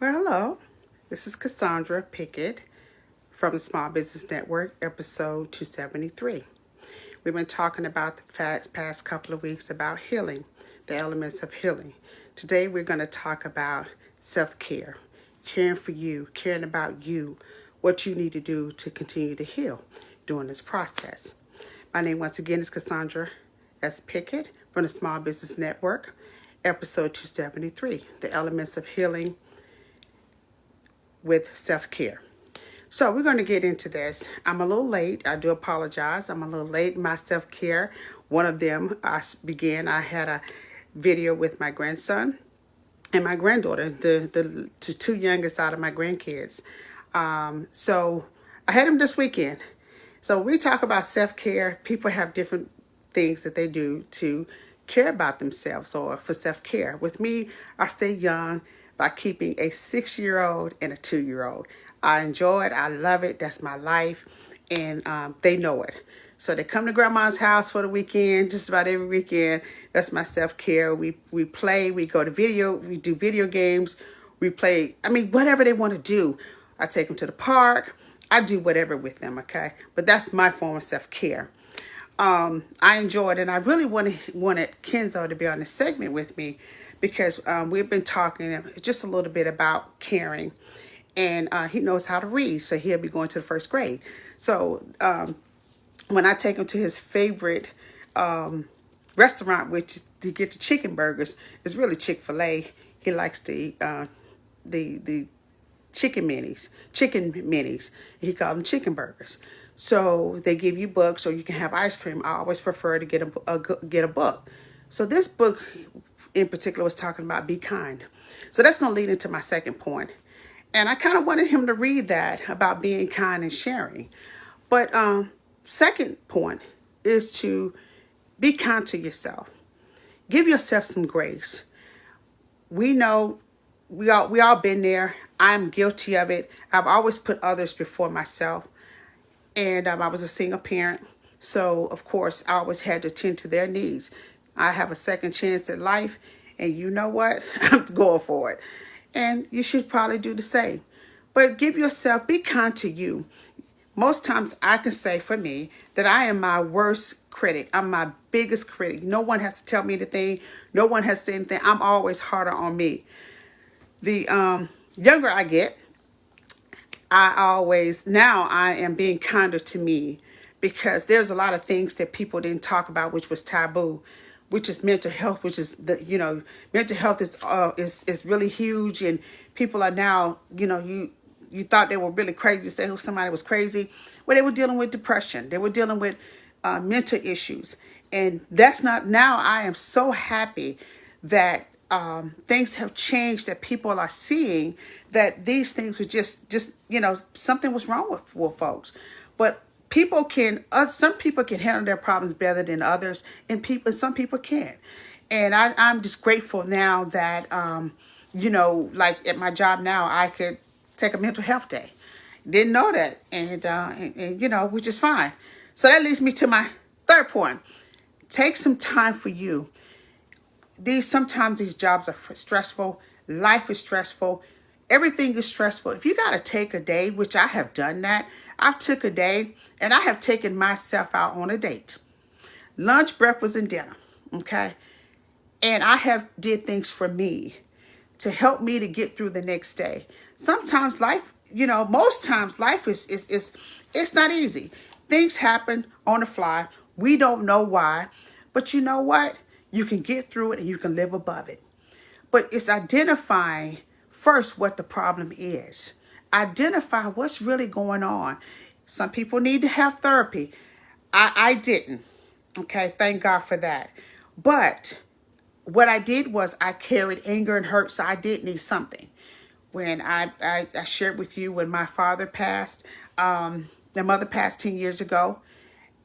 Well, hello. This is Cassandra Pickett from the Small Business Network, episode 273. We've been talking about the past couple of weeks about healing, the elements of healing. Today, we're going to talk about self care, caring for you, caring about you, what you need to do to continue to heal during this process. My name, once again, is Cassandra S. Pickett from the Small Business Network, episode 273, the elements of healing with self-care. So we're going to get into this. I'm a little late. I do apologize. I'm a little late in my self-care. One of them, I had a video with my grandson and my granddaughter, the two youngest out of my grandkids. So I had them this weekend. So we talk about self-care. People have different things that they do to care about themselves or for self-care. With me, I stay young by keeping a 6-year-old and a 2-year-old. I enjoy it. I love it. That's my life. And they know it. So they come to grandma's house for the weekend, just about every weekend. That's my self-care. We play, we do video games. We play, whatever they want to do. I take them to the park. I do whatever with them, okay? But that's my form of self-care. I enjoyed, and I really wanted Kenzo to be on this segment with me because we've been talking just a little bit about caring, and he knows how to read, so he'll be going to the first grade. So when I take him to his favorite restaurant, which is to get the chicken burgers, it's really Chick-fil-A. He likes to eat the chicken minis. He called them chicken burgers. So they give you books, or you can have ice cream. I always prefer to get a book. So this book in particular was talking about be kind. So that's going to lead into my second point. And I kind of wanted him to read that about being kind and sharing. But second point is to be kind to yourself. Give yourself some grace. We know we all been there. I'm guilty of it. I've always put others before myself. And I was a single parent. So, of course, I always had to tend to their needs. I have a second chance at life. And you know what? I'm going for it. And you should probably do the same. But be kind to you. Most times I can say for me that I am my worst critic. I'm my biggest critic. No one has to tell me anything. No one has to say anything. I'm always harder on me. The younger I get, I am being kinder to me because there's a lot of things that people didn't talk about, which was taboo, which is mental health, which is mental health is really huge, and people are now, you thought they were really crazy to say who somebody was crazy. Well, they were dealing with depression. They were dealing with mental issues, and that's not now. I am so happy that things have changed, that people are seeing that these things were just something was wrong with folks. But some people can handle their problems better than others, and some people can't. And I'm just grateful now that like at my job now, I could take a mental health day. Didn't know that, and which is fine. So that leads me to my third point. Take some time for you. Sometimes these jobs are stressful. Life is stressful. Everything is stressful. If you got to take a day, which I have done that, I've took a day and I have taken myself out on a date. Lunch, breakfast, and dinner. Okay. And I have did things for me to help me to get through the next day. Sometimes life, most times life is it's not easy. Things happen on the fly. We don't know why. But you know what? You can get through it and you can live above it. But it's identifying first what the problem is. Identify what's really going on. Some people need to have therapy. I didn't. Okay, thank God for that. But what I did was I carried anger and hurt, so I did need something. When I shared with you when my father passed, the mother passed 10 years ago.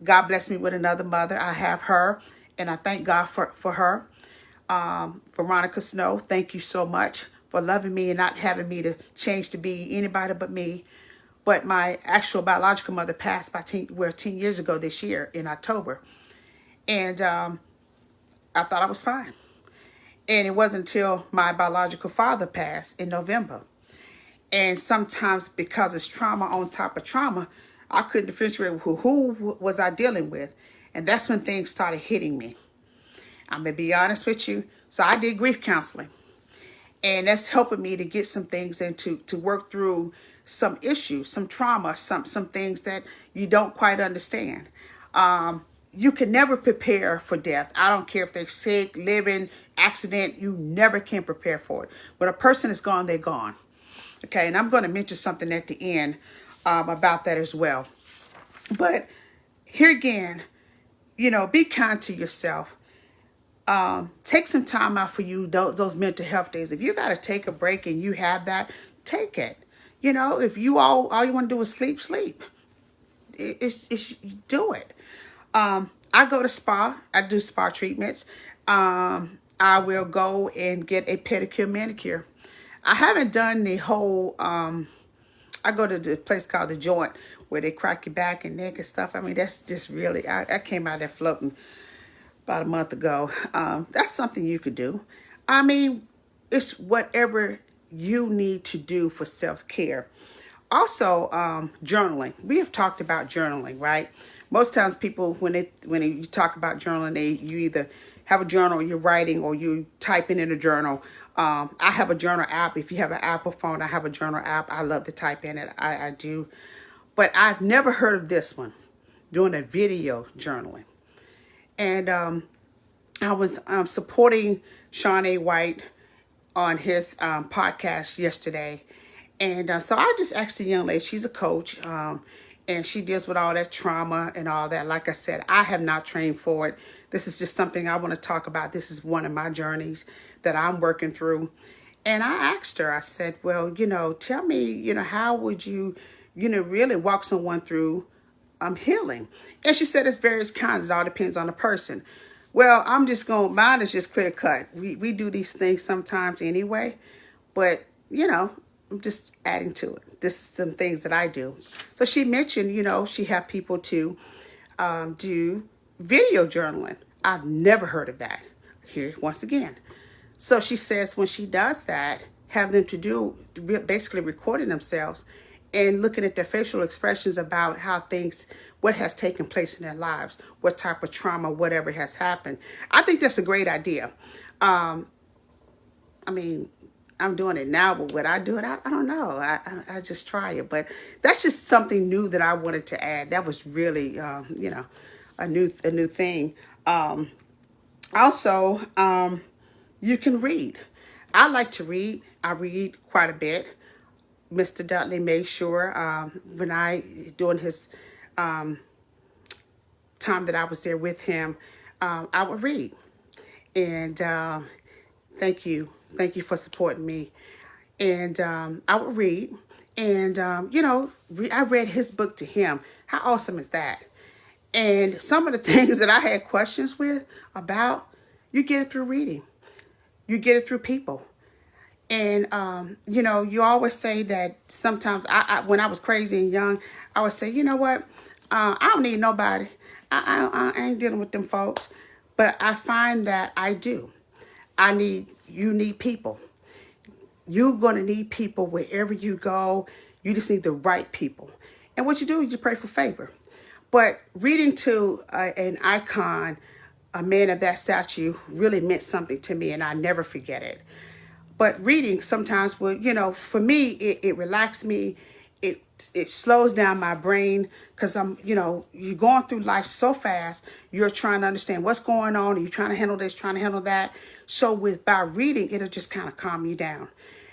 God blessed me with another mother. I have her, and I thank God for her. Veronica Snow, thank you so much for loving me and not having me to change to be anybody but me. But my actual biological mother passed 10 years ago this year in October. And I thought I was fine. And it wasn't until my biological father passed in November. And sometimes because it's trauma on top of trauma, I couldn't differentiate who was I dealing with. And that's when things started hitting me. I'm going to be honest with you. So I did grief counseling. And that's helping me to get some things and to work through some issues, some trauma, some things that you don't quite understand. You can never prepare for death. I don't care if they're sick, living, accident. You never can prepare for it. When a person is gone, they're gone. Okay, and I'm going to mention something at the end about that as well. But here again, be kind to yourself. Take some time out for you, those mental health days. If you got to take a break and you have that, take it. If you all you want to do is sleep. It's do it. I go to spa. I do spa treatments. I will go and get a pedicure, manicure. I haven't done the whole, I go to the place called The Joint where they crack your back and neck and stuff. I mean, that's just really, I came out there floating about a month ago. That's something you could do. I mean, it's whatever you need to do for self-care. Also, journaling. We have talked about journaling, right? Most times people, when you talk about journaling, you either have a journal, you're writing, or you typing in a journal. I have a journal app. If you have an Apple phone, I have a journal app. I love to type in it. I do. But I've never heard of this one, doing a video journaling. And I was supporting Sean A. White on his podcast yesterday. And so I just asked the young lady, she's a coach, and she deals with all that trauma and all that. Like I said, I have not trained for it. This is just something I want to talk about. This is one of my journeys that I'm working through. And I asked her, I said, well, tell me, how would you, really walk someone through healing? And she said it's various kinds. It all depends on the person. Well, mine is just clear cut. We do these things sometimes anyway, but, I'm just adding to it. This is some things that I do. So she mentioned, she had people to do video journaling. I've never heard of that. Here, once again. So she says when she does that, have them to do basically recording themselves and looking at their facial expressions about what has taken place in their lives, what type of trauma, whatever has happened. I think that's a great idea. I mean, I'm doing it now, but would I do it? I don't know. I just try it. But that's just something new that I wanted to add. That was really, a new thing. Also, you can read. I like to read. I read quite a bit. Mr. Dudley made sure when during his time that I was there with him, I would read. And thank you. Thank you for supporting me. And I would read. And, I read his book to him. How awesome is that? And some of the things that I had questions about, you get it through reading. You get it through people. And, you always say that sometimes when I was crazy and young, I would say, you know what? I don't need nobody. I ain't dealing with them folks. But I find that I do. You need people. You're going to need people wherever you go. You just need the right people. And what you do is you pray for favor. But reading to an icon, a man of that stature, really meant something to me, and I never forget it. But reading sometimes will, for me, it relaxes me. It slows down my brain because you're going through life so fast. You're trying to understand what's going on. And you're trying to handle this, trying to handle that. So by reading, it'll just kind of calm you down.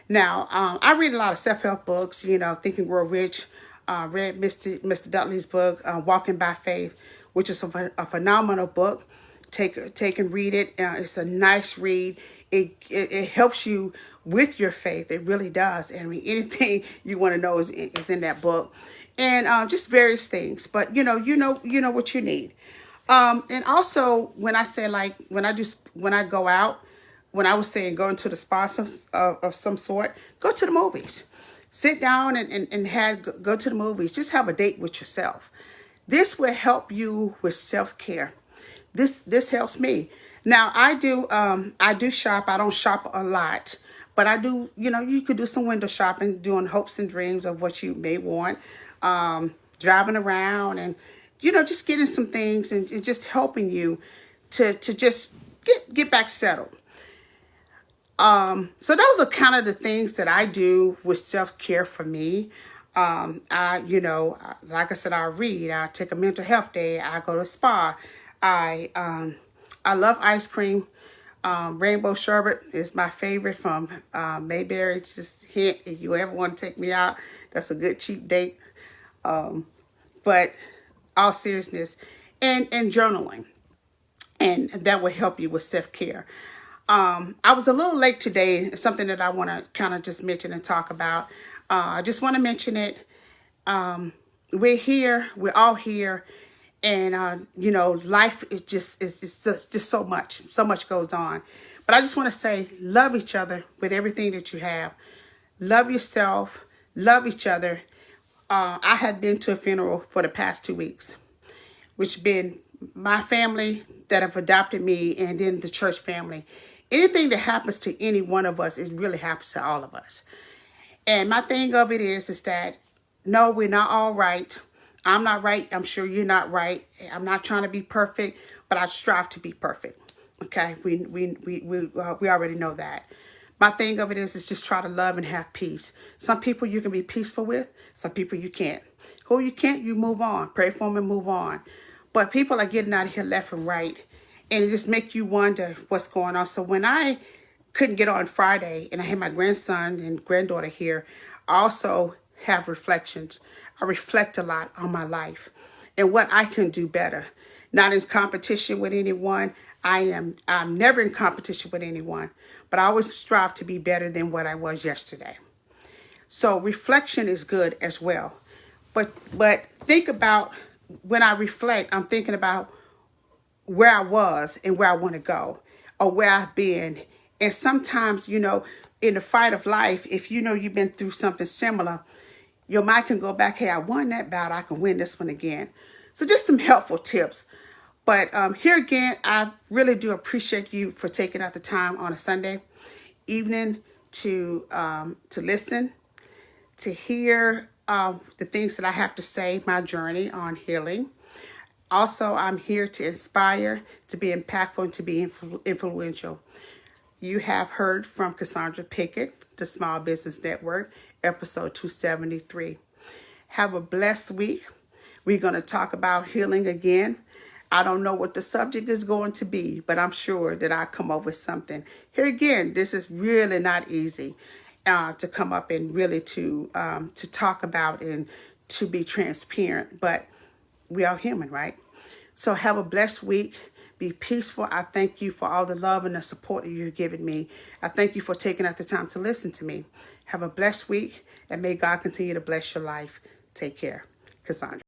Now, I read a lot of self-help books, Think and Grow Rich. Read Mr. Dudley's book, Walking by Faith, which is a phenomenal book. Take and read it. It's a nice read. It helps you with your faith. It really does. And I mean, anything you want to know is in that book, and just various things. But you know what you need. And also when I say when I go out, when I was saying going to the spa of some sort, go to the movies. Sit down and go to the movies. Just have a date with yourself. This will help you with self-care. This helps me. Now I do shop. I don't shop a lot, But I do, you could do some window shopping, doing hopes and dreams of what you may want, driving around and, just getting some things and just helping you to just get back settled. So those are kind of the things that I do with self-care for me. Like I said, I read, I take a mental health day, I go to a spa. I love ice cream. Rainbow sherbet is my favorite from Mayberry. Just hint, if you ever want to take me out, that's a good cheap date. But all seriousness, and journaling, and that will help you with self-care. I was a little late today. It's something that I want to kind of just mention and talk about. I just want to mention it. We're here. We're all here. And, life is just so much. So much goes on. But I just want to say, love each other with everything that you have. Love yourself. Love each other. I have been to a funeral for the past 2 weeks, which been my family that have adopted me, and then the church family. Anything that happens to any one of us, it really happens to all of us. And my thing of it is that, no, we're not all right. I'm not right. I'm sure you're not right. I'm not trying to be perfect, but I strive to be perfect. Okay, we already know that. My thing of it is just try to love and have peace. Some people you can be peaceful with. Some people you can't. Who you can't, you move on. Pray for them and move on. But people are getting out of here left and right. And it just makes you wonder what's going on. So when I couldn't get on Friday and I had my grandson and granddaughter here, I also have reflections. I reflect a lot on my life and what I can do better. Not in competition with anyone. I'm never in competition with anyone. But I always strive to be better than what I was yesterday. So reflection is good as well. But think about, when I reflect, I'm thinking about where I was and where I want to go, or where I've been. And sometimes, in the fight of life, if you've been through something similar, your mind can go back, hey, I won that battle, I can win this one again. So just some helpful tips. But here again, I really do appreciate you for taking out the time on a Sunday evening to listen, to hear the things that I have to say, my journey on healing. Also, I'm here to inspire, to be impactful, and to be influential. You have heard from Cassandra Pickett, the Small Business Network, episode 273. Have a blessed week. We're going to talk about healing again. I don't know what the subject is going to be, but I'm sure that I'll come up with something. Here again, this is really not easy to come up and really to talk about and to be transparent, but we are human, right? So have a blessed week. Be peaceful. I thank you for all the love and the support that you've given me. I thank you for taking out the time to listen to me. Have a blessed week, and may God continue to bless your life. Take care. Cassandra.